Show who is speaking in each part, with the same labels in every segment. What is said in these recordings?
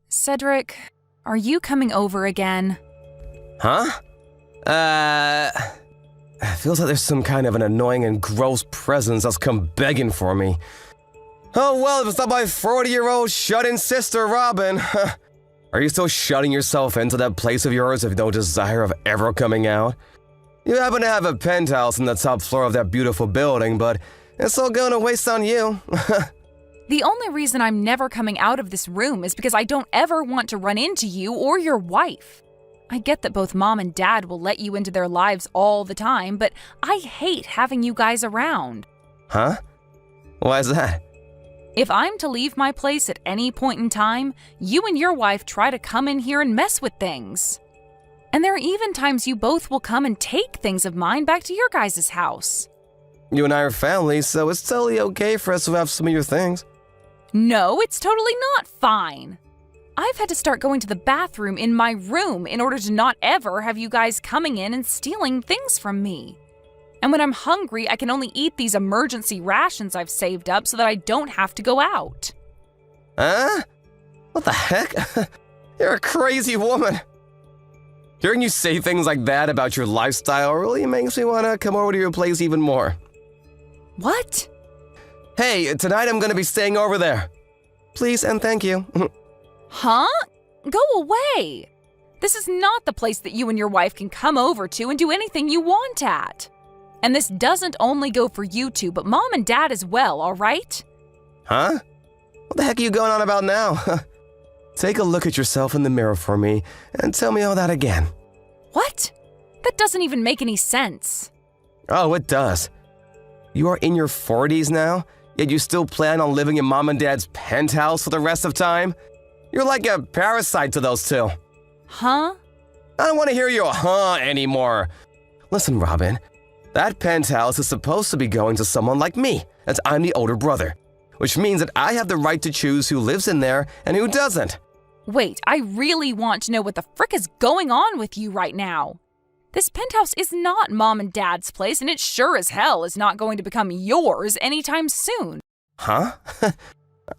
Speaker 1: Cedric, are you coming over again?
Speaker 2: Huh? Feels like there's some kind of an annoying and gross presence that's come begging for me. Oh well, if it's not my 40-year-old shut-in sister, Robin. Are you still shutting yourself into that place of yours with no desire of ever coming out? You happen to have a penthouse on the top floor of that beautiful building, but it's all going to waste on you.
Speaker 1: The only reason I'm never coming out of this room is because I don't ever want to run into you or your wife. I get that both Mom and Dad will let you into their lives all the time, but I hate having you guys around.
Speaker 2: Huh? Why is that?
Speaker 1: If I'm to leave my place at any point in time, you and your wife try to come in here and mess with things. And there are even times you both will come and take things of mine back to your guys' house.
Speaker 2: You and I are family, so it's totally okay for us to have some of your things.
Speaker 1: No, it's totally not fine. I've had to start going to the bathroom in my room in order to not ever have you guys coming in and stealing things from me. And when I'm hungry, I can only eat these emergency rations I've saved up so that I don't have to go out.
Speaker 2: Huh? What the heck? You're a crazy woman. Hearing you say things like that about your lifestyle really makes me want to come over to your place even more.
Speaker 1: What?
Speaker 2: Hey, tonight I'm going to be staying over there. Please and thank you.
Speaker 1: Huh? Go away. This is not the place that you and your wife can come over to and do anything you want at. And this doesn't only go for you two, but Mom and Dad as well, all right?
Speaker 2: Huh? What the heck are you going on about now? Take a look at yourself in the mirror for me and tell me all that again.
Speaker 1: What? That doesn't even make any sense.
Speaker 2: Oh, it does. You are in your 40s now, yet you still plan on living in Mom and Dad's penthouse for the rest of time? You're like a parasite to those two.
Speaker 1: Huh?
Speaker 2: I don't want to hear your huh anymore. Listen, Robin, that penthouse is supposed to be going to someone like me, as I'm the older brother, which means that I have the right to choose who lives in there and who doesn't.
Speaker 1: Wait, I really want to know what the frick is going on with you right now. This penthouse is not Mom and Dad's place, and it sure as hell is not going to become yours anytime soon.
Speaker 2: Huh?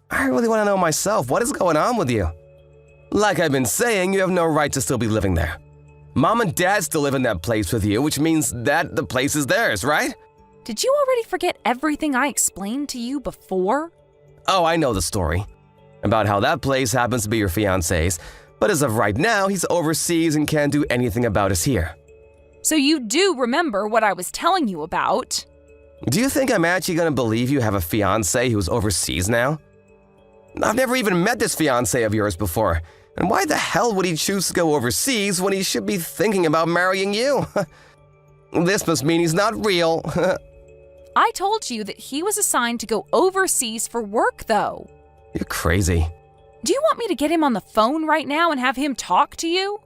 Speaker 2: I really want to know myself. What is going on with you? Like I've been saying, you have no right to still be living there. Mom and Dad still live in that place with you, which means that the place is theirs, right?
Speaker 1: Did you already forget everything I explained to you before?
Speaker 2: Oh, I know the story. About how that place happens to be your fiance's, but as of right now, he's overseas and can't do anything about us here.
Speaker 1: So you do remember what I was telling you about?
Speaker 2: Do you think I'm actually going to believe you have a fiancé who's overseas now? I've never even met this fiancé of yours before, and why the hell would he choose to go overseas when he should be thinking about marrying you? This must mean he's not real.
Speaker 1: I told you that he was assigned to go overseas for work, though.
Speaker 2: You're crazy.
Speaker 1: Do you want me to get him on the phone right now and have him talk to you?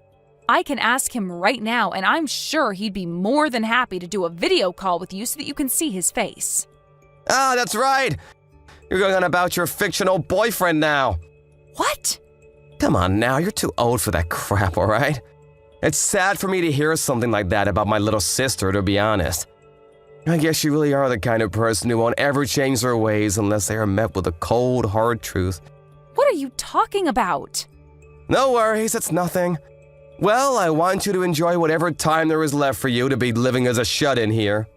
Speaker 1: I can ask him right now, and I'm sure he'd be more than happy to do a video call with you so that you can see his face.
Speaker 2: Ah, that's right. You're going on about your fictional boyfriend now.
Speaker 1: What?
Speaker 2: Come on now, you're too old for that crap, all right? It's sad for me to hear something like that about my little sister, to be honest. I guess you really are the kind of person who won't ever change their ways unless they are met with a cold, hard truth.
Speaker 1: What are you talking about?
Speaker 2: No worries, it's nothing. Well, I want you to enjoy whatever time there is left for you to be living as a shut-in here.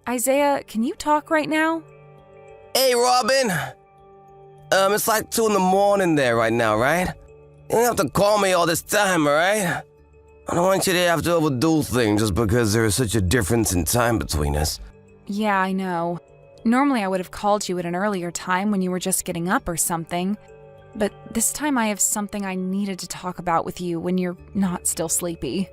Speaker 1: Isaiah, can you talk right now?
Speaker 2: Hey, Robin. It's like 2 in the morning there right now, right? You don't have to call me all this time, all right? I don't want you to have to overdo things just because there is such a difference in time between us.
Speaker 1: Yeah, I know. Normally I would have called you at an earlier time when you were just getting up or something. But this time I have something I needed to talk about with you when you're not still sleepy.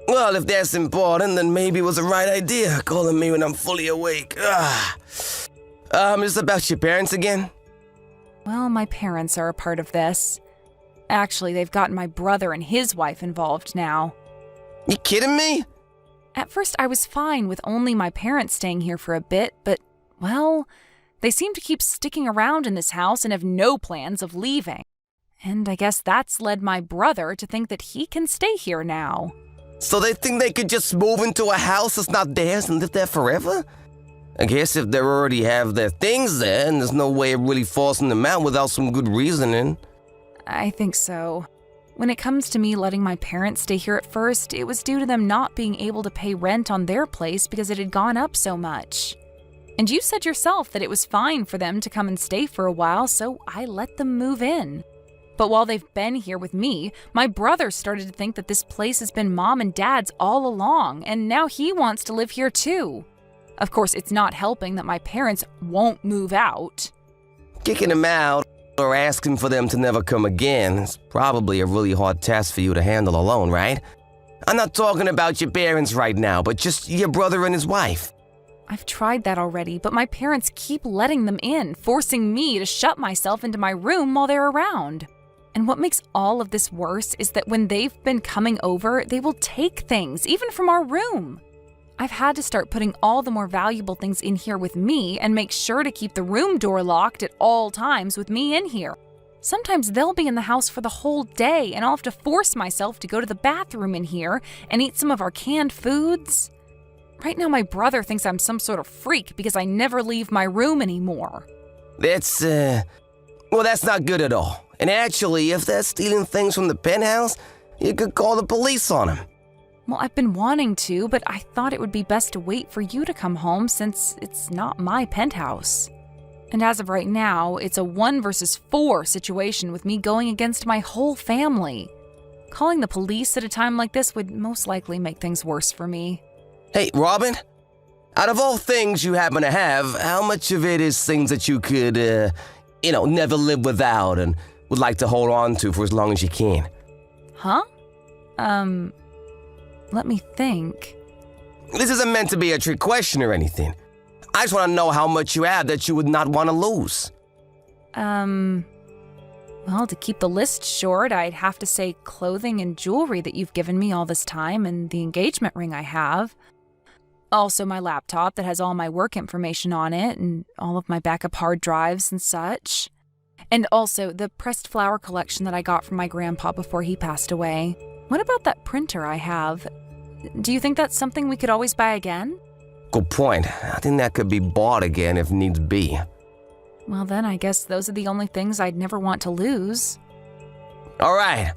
Speaker 2: Well, if that's important, then maybe it was the right idea, calling me when I'm fully awake. Is this about your parents again?
Speaker 1: Well, my parents are a part of this. Actually, they've gotten my brother and his wife involved now.
Speaker 2: You kidding me?
Speaker 1: At first, I was fine with only my parents staying here for a bit, but, well, they seem to keep sticking around in this house and have no plans of leaving. And I guess that's led my brother to think that he can stay here now.
Speaker 2: So they think they could just move into a house that's not theirs and live there forever? I guess if they already have their things there and there's no way of really forcing them out without some good reasoning.
Speaker 1: I think so. When it comes to me letting my parents stay here at first, it was due to them not being able to pay rent on their place because it had gone up so much. And you said yourself that it was fine for them to come and stay for a while, so I let them move in. But while they've been here with me, my brother started to think that this place has been Mom and Dad's all along, and now he wants to live here too. Of course, it's not helping that my parents won't move out.
Speaker 2: Kicking them out or asking for them to never come again is probably a really hard task for you to handle alone, right? I'm not talking about your parents right now, but just your brother and his wife.
Speaker 1: I've tried that already, but my parents keep letting them in, forcing me to shut myself into my room while they're around. And what makes all of this worse is that when they've been coming over, they will take things, even from our room. I've had to start putting all the more valuable things in here with me and make sure to keep the room door locked at all times with me in here. Sometimes they'll be in the house for the whole day and I'll have to force myself to go to the bathroom in here and eat some of our canned foods. Right now my brother thinks I'm some sort of freak because I never leave my room anymore.
Speaker 2: That's not good at all. And actually, if they're stealing things from the penthouse, you could call the police on them.
Speaker 1: Well, I've been wanting to, but I thought it would be best to wait for you to come home since it's not my penthouse. And as of right now, it's a 1 versus 4 situation with me going against my whole family. Calling the police at a time like this would most likely make things worse for me.
Speaker 2: Hey, Robin, out of all things you happen to have, how much of it is things that you could, never live without and would like to hold on to for as long as you can?
Speaker 1: Huh? Let me think.
Speaker 2: This isn't meant to be a trick question or anything. I just want to know how much you have that you would not want to lose.
Speaker 1: Well, to keep the list short, I'd have to say clothing and jewelry that you've given me all this time and the engagement ring I have. Also my laptop that has all my work information on it and all of my backup hard drives and such. And also the pressed flower collection that I got from my grandpa before he passed away. What about that printer I have? Do you think that's something we could always buy again?
Speaker 2: Good point. I think that could be bought again if needs be.
Speaker 1: Well, then I guess those are the only things I'd never want to lose.
Speaker 2: All right.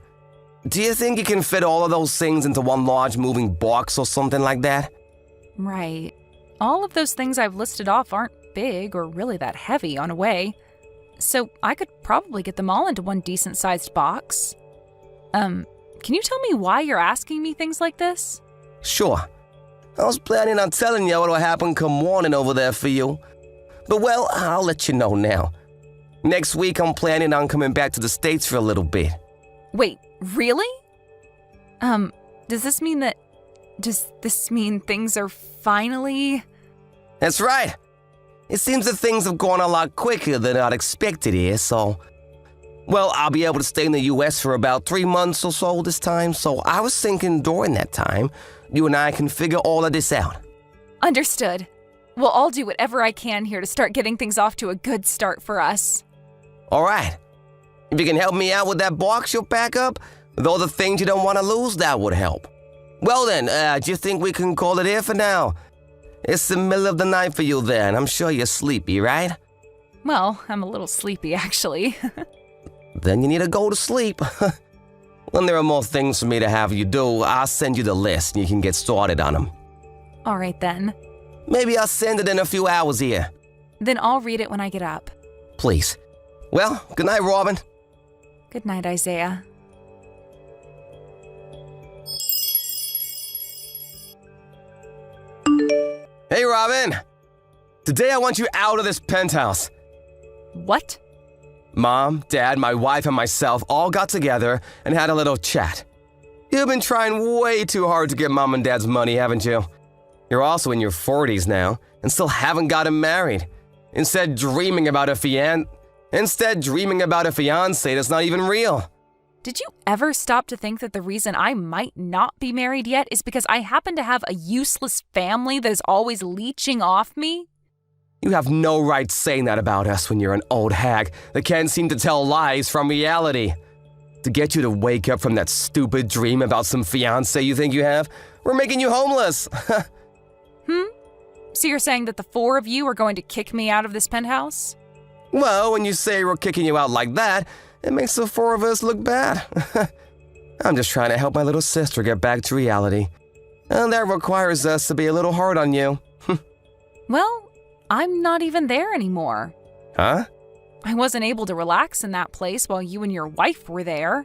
Speaker 2: Do you think you can fit all of those things into one large moving box or something like that?
Speaker 1: Right. All of those things I've listed off aren't big or really that heavy on a way. So I could probably get them all into one decent-sized box. Can you tell me why you're asking me things like this?
Speaker 2: Sure. I was planning on telling you what'll happen come morning over there for you. But well, I'll let you know now. Next week I'm planning on coming back to the States for a little bit.
Speaker 1: Wait, really? Does this mean things are finally...
Speaker 2: That's right. It seems that things have gone a lot quicker than I'd expected here, so... Well, I'll be able to stay in the U.S. for about 3 months or so this time, so I was thinking during that time, you and I can figure all of this out.
Speaker 1: Understood. Well, I'll do whatever I can here to start getting things off to a good start for us.
Speaker 2: All right. If you can help me out with that box you'll pack up, with all the things you don't want to lose, that would help. Well then, do you think we can call it here for now? It's the middle of the night for you there, and I'm sure you're sleepy, right?
Speaker 1: Well, I'm a little sleepy, actually.
Speaker 2: Then you need to go to sleep. When there are more things for me to have you do, I'll send you the list and you can get started on them.
Speaker 1: All right, then.
Speaker 2: Maybe I'll send it in a few hours here.
Speaker 1: Then I'll read it when I get up.
Speaker 2: Please. Well, good night, Robin.
Speaker 1: Good night, Isaiah.
Speaker 2: Hey, Robin. Today I want you out of this penthouse.
Speaker 1: What?
Speaker 2: Mom, Dad, my wife, and myself all got together and had a little chat. You've been trying way too hard to get Mom and Dad's money, haven't you? You're also in your 40s now and still haven't gotten married. Instead dreaming about a fiance that's not even real.
Speaker 1: Did you ever stop to think that the reason I might not be married yet is because I happen to have a useless family that is always leeching off me?
Speaker 2: You have no right saying that about us when you're an old hag that can't seem to tell lies from reality. To get you to wake up from that stupid dream about some fiance you think you have? We're making you homeless.
Speaker 1: So you're saying that the four of you are going to kick me out of this penthouse?
Speaker 2: Well, when you say we're kicking you out like that, it makes the four of us look bad. I'm just trying to help my little sister get back to reality. And that requires us to be a little hard on you.
Speaker 1: Well, I'm not even there anymore.
Speaker 2: Huh?
Speaker 1: I wasn't able to relax in that place while you and your wife were there.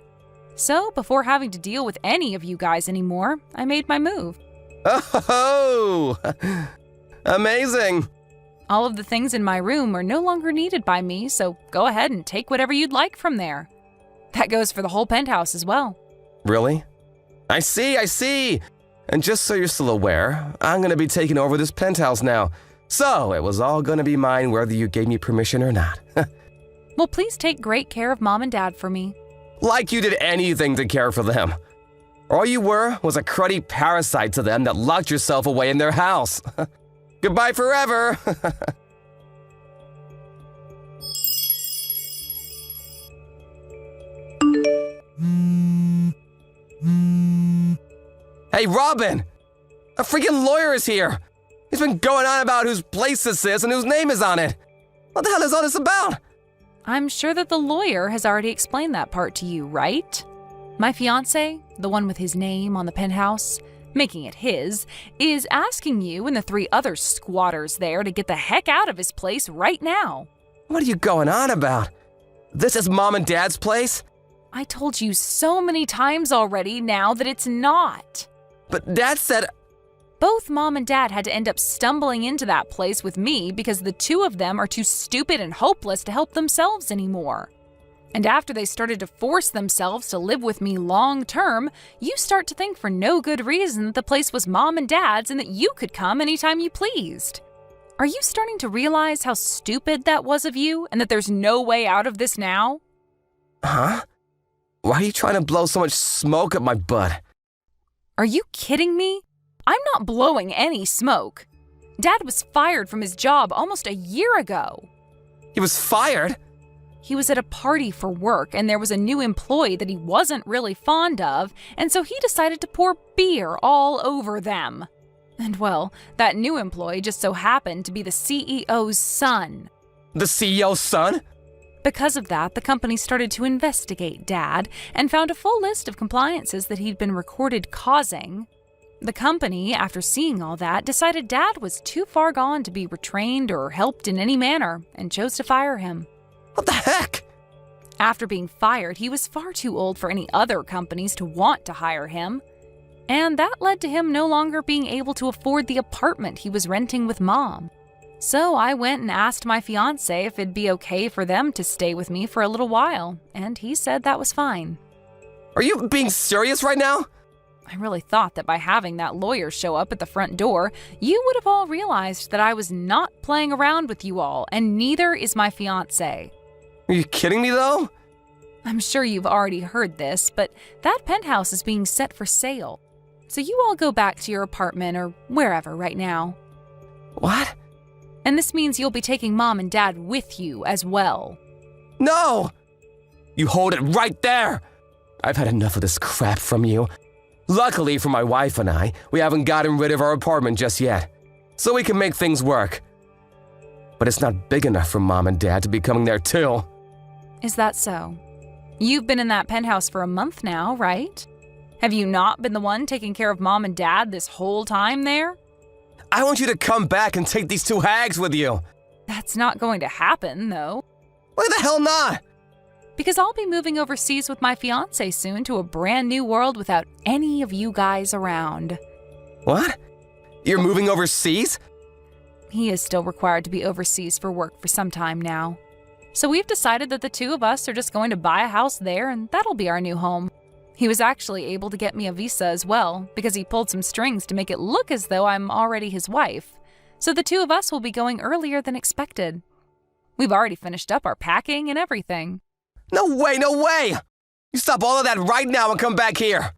Speaker 1: So, before having to deal with any of you guys anymore, I made my move.
Speaker 2: Oh! Amazing!
Speaker 1: All of the things in my room are no longer needed by me, so go ahead and take whatever you'd like from there. That goes for the whole penthouse as well.
Speaker 2: Really? I see! And just so you're still aware, I'm gonna be taking over this penthouse now. So, it was all gonna be mine whether you gave me permission or not.
Speaker 1: Well, please take great care of Mom and Dad for me.
Speaker 2: Like you did anything to care for them. All you were was a cruddy parasite to them that locked yourself away in their house. Goodbye forever! Hey, Robin! A freaking lawyer is here! He's been going on about whose place this is and whose name is on it! What the hell is all this about?
Speaker 1: I'm sure that the lawyer has already explained that part to you, right? My fiance, the one with his name on the penthouse, making it his, is asking you and the three other squatters there to get the heck out of his place right now.
Speaker 2: What are you going on about? This is Mom and Dad's place?
Speaker 1: I told you so many times already now that it's not.
Speaker 2: But Dad said...
Speaker 1: Both Mom and Dad had to end up stumbling into that place with me because the two of them are too stupid and hopeless to help themselves anymore. And after they started to force themselves to live with me long term, you start to think for no good reason that the place was Mom and Dad's and that you could come anytime you pleased. Are you starting to realize how stupid that was of you and that there's no way out of this now?
Speaker 2: Huh? Why are you trying to blow so much smoke up my butt?
Speaker 1: Are you kidding me? I'm not blowing any smoke. Dad was fired from his job almost a year ago.
Speaker 2: He was fired?
Speaker 1: He was at a party for work and there was a new employee that he wasn't really fond of, and so he decided to pour beer all over them. And well, that new employee just so happened to be the CEO's son.
Speaker 2: The CEO's son?
Speaker 1: Because of that, the company started to investigate Dad and found a full list of compliances that he'd been recorded causing. The company, after seeing all that, decided Dad was too far gone to be retrained or helped in any manner and chose to fire him.
Speaker 2: What the heck?
Speaker 1: After being fired, he was far too old for any other companies to want to hire him. And that led to him no longer being able to afford the apartment he was renting with Mom. So I went and asked my fiance if it'd be okay for them to stay with me for a little while, and he said that was fine.
Speaker 2: Are you being serious right now?
Speaker 1: I really thought that by having that lawyer show up at the front door, you would have all realized that I was not playing around with you all, and neither is my fiance.
Speaker 2: Are you kidding me though?
Speaker 1: I'm sure you've already heard this, but that penthouse is being set for sale. So you all go back to your apartment or wherever right now.
Speaker 2: What?
Speaker 1: And this means you'll be taking Mom and Dad with you as well.
Speaker 2: No! You hold it right there! I've had enough of this crap from you. Luckily for my wife and I, we haven't gotten rid of our apartment just yet, so we can make things work. But it's not big enough for Mom and Dad to be coming there too.
Speaker 1: Is that so? You've been in that penthouse for a month now, right? Have you not been the one taking care of Mom and Dad this whole time there?
Speaker 2: I want you to come back and take these two hags with you.
Speaker 1: That's not going to happen, though.
Speaker 2: Why the hell not?
Speaker 1: Because I'll be moving overseas with my fiance soon to a brand new world without any of you guys around.
Speaker 2: What? You're moving overseas?
Speaker 1: He is still required to be overseas for work for some time now. So we've decided that the two of us are just going to buy a house there and that'll be our new home. He was actually able to get me a visa as well because he pulled some strings to make it look as though I'm already his wife. So the two of us will be going earlier than expected. We've already finished up our packing and everything.
Speaker 2: No way, no way! You stop all of that right now and come back here!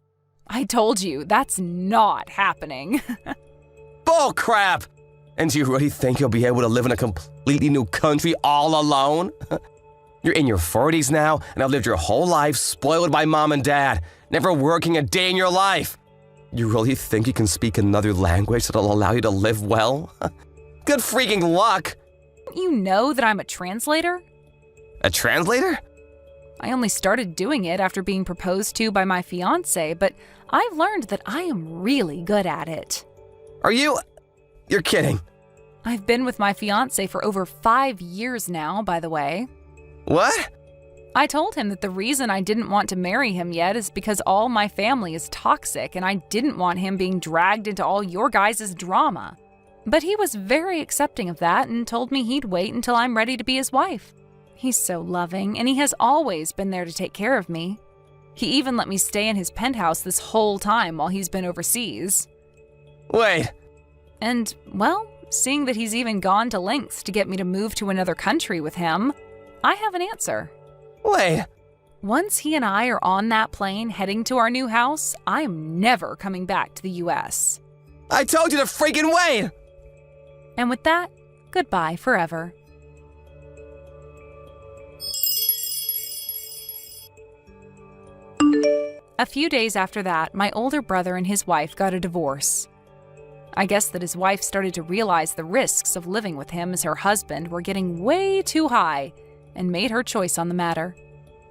Speaker 1: I told you, that's not happening.
Speaker 2: Bull crap! And do you really think you'll be able to live in a completely new country all alone? You're in your 40s now and have lived your whole life spoiled by mom and dad, never working a day in your life. You really think you can speak another language that'll allow you to live well? Good freaking luck!
Speaker 1: You know that I'm a translator?
Speaker 2: A translator?
Speaker 1: I only started doing it after being proposed to by my fiance, but I've learned that I am really good at it.
Speaker 2: Are you? You're kidding.
Speaker 1: I've been with my fiance for over 5 years now, by the way.
Speaker 2: What?
Speaker 1: I told him that the reason I didn't want to marry him yet is because all my family is toxic and I didn't want him being dragged into all your guys' drama. But he was very accepting of that and told me he'd wait until I'm ready to be his wife. He's so loving, and he has always been there to take care of me. He even let me stay in his penthouse this whole time while he's been overseas.
Speaker 2: Wait.
Speaker 1: And, well, seeing that he's even gone to lengths to get me to move to another country with him, I have an answer.
Speaker 2: Wait.
Speaker 1: Once he and I are on that plane heading to our new house, I'm never coming back to the US.
Speaker 2: I told you to freaking wait!
Speaker 1: And with that, goodbye forever. A few days after that, my older brother and his wife got a divorce. I guess that his wife started to realize the risks of living with him as her husband were getting way too high and made her choice on the matter.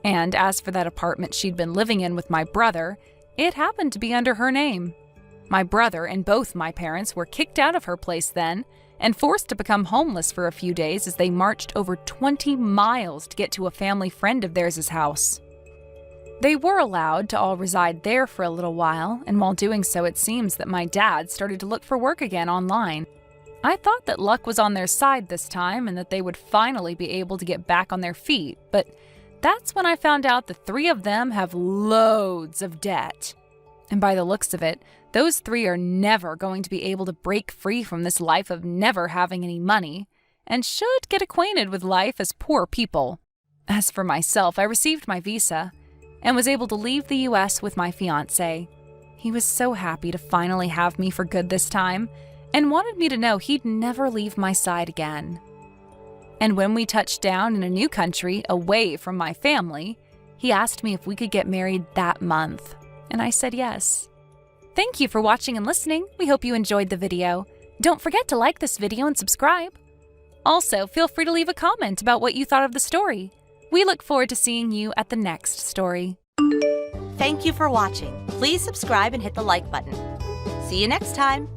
Speaker 1: And as for that apartment she'd been living in with my brother, it happened to be under her name. My brother and both my parents were kicked out of her place then and forced to become homeless for a few days as they marched over 20 miles to get to a family friend of theirs' house. They were allowed to all reside there for a little while, and while doing so, it seems that my dad started to look for work again online. I thought that luck was on their side this time and that they would finally be able to get back on their feet, but that's when I found out the 3 of them have loads of debt. And by the looks of it, those 3 are never going to be able to break free from this life of never having any money, and should get acquainted with life as poor people. As for myself, I received my visa and was able to leave the US with my fiancé. He was so happy to finally have me for good this time and wanted me to know he'd never leave my side again. And when we touched down in a new country away from my family, he asked me if we could get married that month, and I said yes. Thank you for watching and listening. We hope you enjoyed the video. Don't forget to like this video and subscribe. Also, feel free to leave a comment about what you thought of the story. We look forward to seeing you at the next story.
Speaker 3: Thank you for watching. Please subscribe and hit the like button. See you next time.